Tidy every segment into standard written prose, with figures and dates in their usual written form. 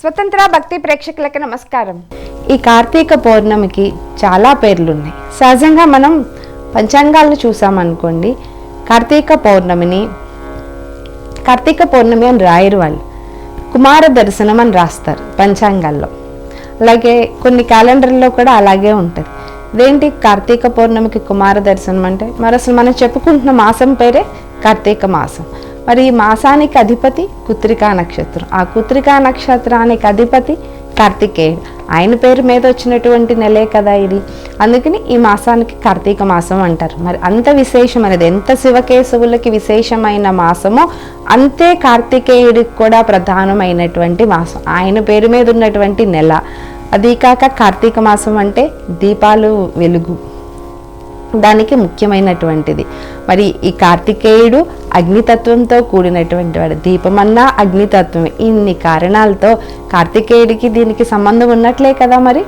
స్వతంత్ర భక్తి ప్రేక్షకులకు నమస్కారం. ఈ కార్తీక పౌర్ణమికి చాలా పేర్లు ఉన్నాయి. సహజంగా మనం పంచాంగాలను చూసామనుకోండి, కార్తీక పౌర్ణమి అని రాయరు వాళ్ళు, కుమార దర్శనం అని రాస్తారు పంచాంగాల్లో. అలాగే కొన్ని క్యాలెండర్లో కూడా అలాగే ఉంటుంది. ఇదేంటి కార్తీక పౌర్ణమికి కుమార దర్శనం అంటే, మరి అసలు మనం చెప్పుకుంటున్న మాసం పేరే కార్తీక మాసం. మరి ఈ మాసానికి అధిపతి కుత్రికా నక్షత్రం. ఆ కుత్రికా నక్షత్రానికి అధిపతి కార్తికేయుడు. ఆయన పేరు మీద వచ్చినటువంటి నెలే కదా ఇది. అందుకని ఈ మాసానికి కార్తీక మాసం అంటారు. మరి అంత విశేషమైనది, ఎంత శివకేశవులకి విశేషమైన మాసమో అంతే కార్తికేయుడికి కూడా ప్రధానమైనటువంటి మాసం. ఆయన పేరు మీద ఉన్నటువంటి నెల. అది కాక కార్తీక మాసం అంటే దీపాలు వెలుగు, దానికి ముఖ్యమైనటువంటిది. మరి ఈ కార్తికేయుడు అగ్నితత్వంతో కూడినటువంటి వాడు. దీపమన్నా అగ్నితత్వమే. ఇన్ని కారణాలతో కార్తికేయుడికి దీనికి సంబంధం ఉన్నట్లే కదా. మరి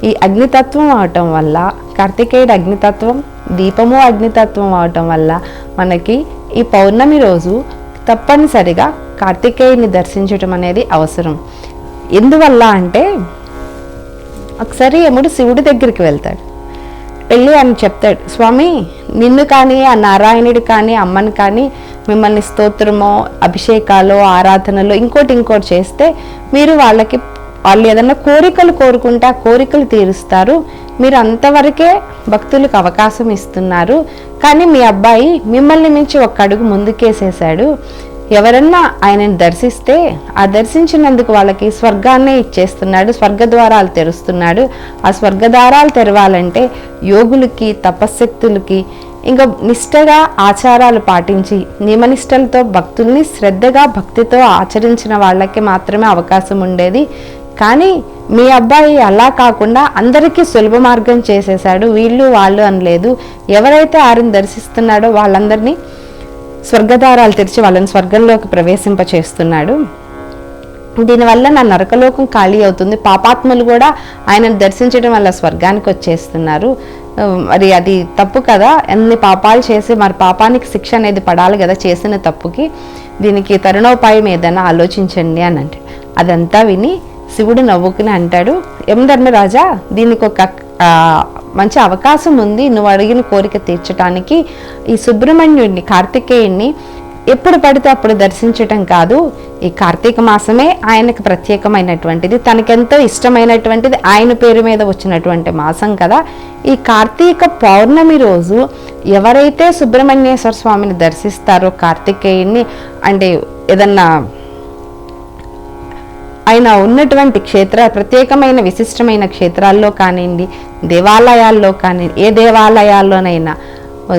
ఈ అగ్నితత్వం అవటం వల్ల, కార్తికేయుడు అగ్నితత్వం, దీపము అగ్నితత్వం అవటం వల్ల మనకి ఈ పౌర్ణమి రోజు తప్పనిసరిగా కార్తికేయుడిని దర్శించటం అనేది అవసరం. ఎందువల్ల అంటే, ఒకసారి యముడు శివుడి దగ్గరికి వెళ్తాడు. వెళ్ళి అని చెప్తాడు, స్వామి నిన్ను కానీ, ఆ నారాయణుడు కానీ, అమ్మని కానీ మిమ్మల్ని స్తోత్రమో అభిషేకాలు ఆరాధనలో ఇంకోటి చేస్తే మీరు వాళ్ళు ఏదన్నా కోరికలు కోరుకుంటే ఆ కోరికలు తీరుస్తారు. మీరు అంతవరకే భక్తులకు అవకాశం ఇస్తున్నారు. కానీ మీ అబ్బాయి మిమ్మల్ని మించి ఒక అడుగు ముందుకేసేశాడు. ఎవరన్నా ఆయనని దర్శిస్తే ఆ దర్శించినందుకు వాళ్ళకి స్వర్గాన్నే ఇచ్చేస్తున్నాడు, స్వర్గద్వారాలు తెరుస్తున్నాడు. ఆ స్వర్గద్వారాలు తెరవాలంటే యోగులకి, తపశక్తులకి, ఇంకా నిష్టగా ఆచారాలు పాటించి నియమనిష్టలతో భక్తుల్ని శ్రద్ధగా భక్తితో ఆచరించిన వాళ్ళకి మాత్రమే అవకాశం ఉండేది. కానీ మీ అబ్బాయి అలా కాకుండా అందరికీ సులభ మార్గం చేసేశాడు. వీళ్ళు వాళ్ళు అనలేదు. ఎవరైతే ఆరిని దర్శిస్తున్నాడో వాళ్ళందరినీ స్వర్గద్వారాలు తెరిచి వాళ్ళని స్వర్గంలోకి ప్రవేశింపచేస్తున్నాడు. దీనివల్ల నా నరకలోకం ఖాళీ అవుతుంది. పాపాత్ములు కూడా ఆయనను దర్శించడం వల్ల స్వర్గానికి వచ్చేస్తున్నారు. మరి అది తప్పు కదా. ఎన్ని పాపాలు చేసి మరి పాపానికి శిక్ష అనేది పడాలి కదా చేసిన తప్పుకి. దీనికి తరుణోపాయం ఏదైనా ఆలోచించండి అని అంటే, అదంతా విని శివుడు నవ్వుకుని అంటాడు, యమధర్మరాజా, దీనికి ఒక మంచి అవకాశం ఉంది. నువ్వు అడిగిన కోరిక తీర్చడానికి ఈ సుబ్రహ్మణ్యుడిని, కార్తికేయుడిని ఎప్పుడు పడితే అప్పుడు దర్శించటం కాదు. ఈ కార్తీక మాసమే ఆయనకు ప్రత్యేకమైనటువంటిది, తనకెంతో ఇష్టమైనటువంటిది, ఆయన పేరు మీద వచ్చినటువంటి మాసం కదా. ఈ కార్తీక పౌర్ణమి రోజు ఎవరైతే సుబ్రహ్మణ్యేశ్వర స్వామిని దర్శిస్తారో, కార్తికేయుడిని అంటే ఏదన్నా ఆయన ఉన్నటువంటి ప్రత్యేకమైన విశిష్టమైన క్షేత్రాల్లో కానివ్వండి, దేవాలయాల్లో కానివ్వండి, ఏ దేవాలయాల్లోనైనా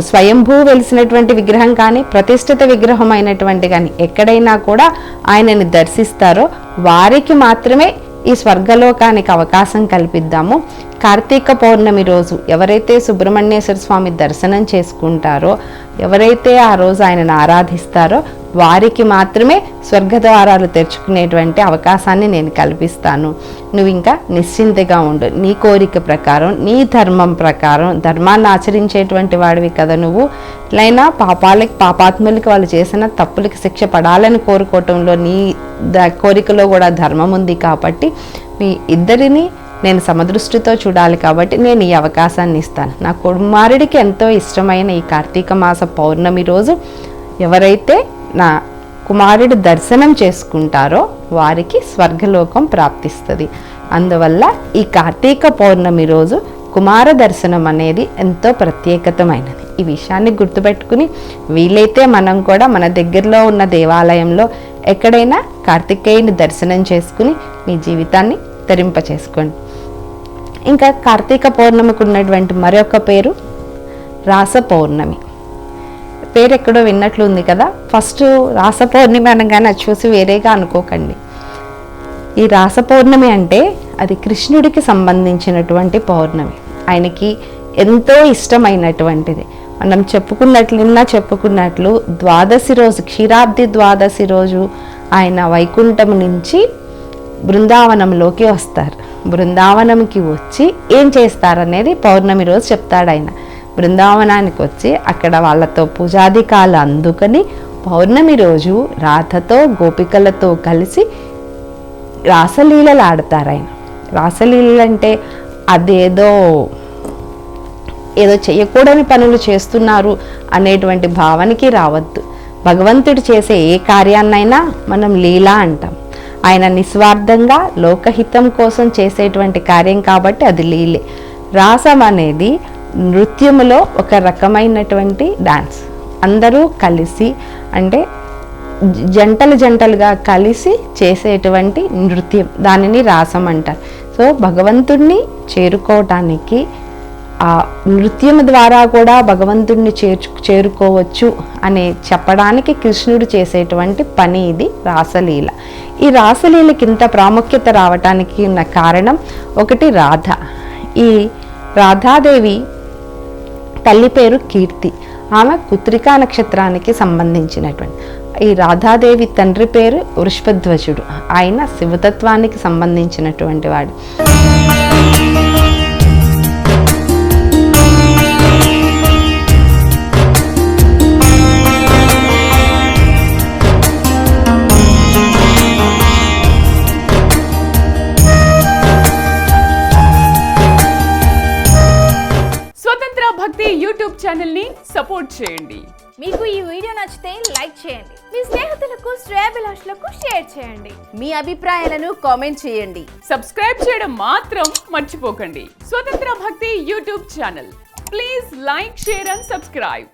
స్వయంభూ వెలిసినటువంటి విగ్రహం కానీ, ప్రతిష్ఠిత విగ్రహం అయినటువంటి కానీ ఎక్కడైనా కూడా ఆయనని దర్శిస్తారో వారికి మాత్రమే ఈ స్వర్గలోకానికి అవకాశం కల్పిద్దాము. కార్తీక పౌర్ణమి రోజు ఎవరైతే సుబ్రహ్మణ్యేశ్వర స్వామి దర్శనం చేసుకుంటారో, ఎవరైతే ఆ రోజు ఆయనను ఆరాధిస్తారో వారికి మాత్రమే స్వర్గద్వారాలు తెరుచుకునేటువంటి అవకాశాన్ని నేను కల్పిస్తాను. నువ్వు ఇంకా నిశ్చింతగా ఉండు. నీ కోరిక ప్రకారం, నీ ధర్మం ప్రకారం, ధర్మాన్ని ఆచరించేటువంటి వాడివి కదా నువ్వు. ఇట్లయినా పాపాత్ములకి వాళ్ళు చేసిన తప్పులకి శిక్ష పడాలని కోరుకోవటంలో నీ కోరికలో కూడా ధర్మం ఉంది. కాబట్టి మీ ఇద్దరిని నేను సమదృష్టితో చూడాలి. కాబట్టి నేను ఈ అవకాశాన్ని ఇస్తాను. నా కుమారుడికి ఎంతో ఇష్టమైన ఈ కార్తీక మాస పౌర్ణమి రోజు ఎవరైతే నా కుమారుడి దర్శనం చేసుకుంటారో వారికి స్వర్గలోకం ప్రాప్తిస్తుంది. అందువల్ల ఈ కార్తీక పౌర్ణమి రోజు కుమార దర్శనం అనేది ఎంతో ప్రత్యేకతమైనది. ఈ విషయాన్ని గుర్తుపెట్టుకుని వీలైతే మనం కూడా మన దగ్గరలో ఉన్న దేవాలయంలో ఎక్కడైనా కార్తికేయుని దర్శనం చేసుకుని మీ జీవితాన్ని తరింపచేసుకోండి. ఇంకా కార్తీక పౌర్ణమికి ఉన్నటువంటి మరొక పేరు రాస పౌర్ణమి. పేరు ఎక్కడో విన్నట్లు ఉంది కదా. ఫస్ట్ రాస పౌర్ణమి అనగానే అది చూసి వేరేగా అనుకోకండి. ఈ రాస పౌర్ణమి అంటే అది కృష్ణుడికి సంబంధించినటువంటి పౌర్ణమి. ఆయనకి ఎంతో ఇష్టమైనటువంటిది. మనం చెప్పుకున్నట్లు ద్వాదశి రోజు, క్షీరాబ్ది ద్వాదశి రోజు ఆయన వైకుంఠం నుంచి బృందావనంలోకి వస్తారు. బృందావనంకి వచ్చి ఏం చేస్తారనేది పౌర్ణమి రోజు చెప్తాడు ఆయన. బృందావనానికి వచ్చి అక్కడ వాళ్ళతో పూజాధికాలు అందుకని పౌర్ణమి రోజు రాధతో గోపికలతో కలిసి రాసలీలలు ఆడతారు ఆయన. రాసలీలలు అంటే అదేదో ఏదో చేయకూడని పనులు చేస్తున్నారు అనేటువంటి భావనకి రావద్దు. భగవంతుడు చేసే ఏ కార్యాన్నైనా మనం లీల అంటాం. ఆయన నిస్వార్థంగా లోకహితం కోసం చేసేటువంటి కార్యం కాబట్టి అది లీలే. రాసం అనేది నృత్యములో ఒక రకమైనటువంటి డాన్స్. అందరూ కలిసి అంటే జంటలుగా కలిసి చేసేటువంటి నృత్యం, దానిని రాసం అంటారు. సో భగవంతుణ్ణి చేరుకోవటానికి ఆ నృత్యం ద్వారా కూడా భగవంతుణ్ణి చేరుకోవచ్చు అని చెప్పడానికి కృష్ణుడు చేసేటువంటి పని ఇది రాసలీల. ఈ రాసలీలకి ఇంత ప్రాముఖ్యత రావటానికి ఉన్న కారణం ఒకటి రాధ. ఈ రాధాదేవి తల్లి పేరు కీర్తి. ఆమె పుత్రికా నక్షత్రానికి సంబంధించినటువంటి. ఈ రాధాదేవి తండ్రి పేరు వృషభధ్వజుడు. ఆయన శివతత్వానికి సంబంధించినటువంటి వాడు. స్వతంత్ర భక్తి యూట్యూబ్ ఛానల్ ని సపోర్ట్ చేయండి. మీకు ఈ వీడియో నచ్చితే లైక్ చేయండి, మీ స్నేహితులకు శ్రేయాభిలాషులకు షేర్ చేయండి, మీ అభిప్రాయాలను కామెంట్ చేయండి. సబ్స్క్రైబ్ చేయడం మాత్రం మర్చిపోకండి. స్వతంత్ర భక్తి YouTube channel. Please like, share and subscribe.